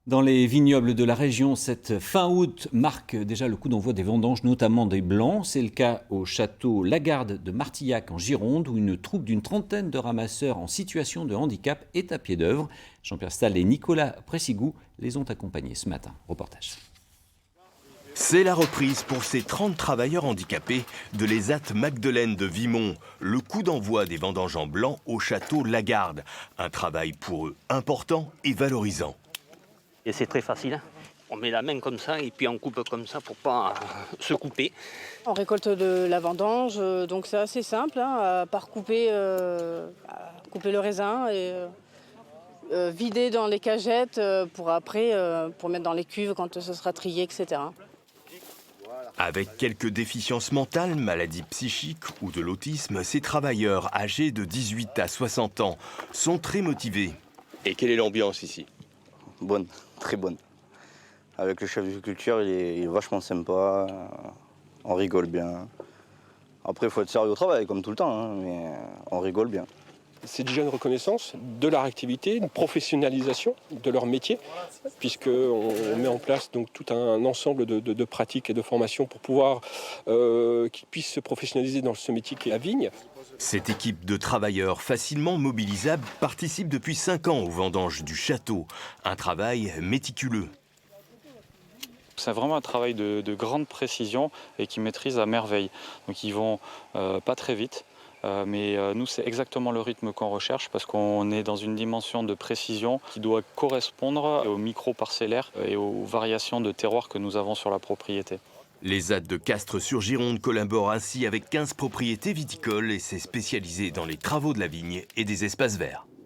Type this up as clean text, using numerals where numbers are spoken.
Dans les vignobles de la région, cette fin août marque déjà le coup d'envoi des vendanges, notamment des blancs. C'est le cas au château Lagarde de Martillac en Gironde, où une troupe d'une trentaine de ramasseurs en situation de handicap est à pied d'œuvre. Jean-Pierre Stahl et Nicolas Pressigou les ont accompagnés ce matin. Reportage. C'est la reprise pour ces 30 travailleurs handicapés de l'ESAT Magdeleine de Vimont. Le coup d'envoi des vendanges en blanc au château Lagarde. Un travail pour eux important et valorisant. Et c'est très facile. On met la main comme ça et puis on coupe comme ça pour pas se couper. On récolte de la vendange, donc c'est assez simple, à part couper le raisin et vider dans les cagettes pour après pour mettre dans les cuves quand ce sera trié, etc. Avec quelques déficiences mentales, maladies psychiques ou de l'autisme, ces travailleurs âgés de 18 à 60 ans sont très motivés. Et quelle est l'ambiance ici? Bonne, très bonne. Avec le chef de culture, il est vachement sympa, on rigole bien. Après, il faut être sérieux au travail, comme tout le temps, mais on rigole bien. C'est déjà une reconnaissance de leur activité, une professionnalisation de leur métier, puisqu'on met en place donc tout un ensemble de pratiques et de formations pour pouvoir qu'ils puissent se professionnaliser dans ce métier qui est la vigne. Cette équipe de travailleurs facilement mobilisables participe depuis 5 ans aux vendanges du château. Un travail méticuleux. C'est vraiment un travail de grande précision et qu'ils maîtrisent à merveille. Donc ils vont pas très vite, mais nous c'est exactement le rythme qu'on recherche parce qu'on est dans une dimension de précision qui doit correspondre aux micro-parcellaires et aux variations de terroir que nous avons sur la propriété. L'ESAT de Castres-sur-Gironde collabore ainsi avec 15 propriétés viticoles et s'est spécialisé dans les travaux de la vigne et des espaces verts.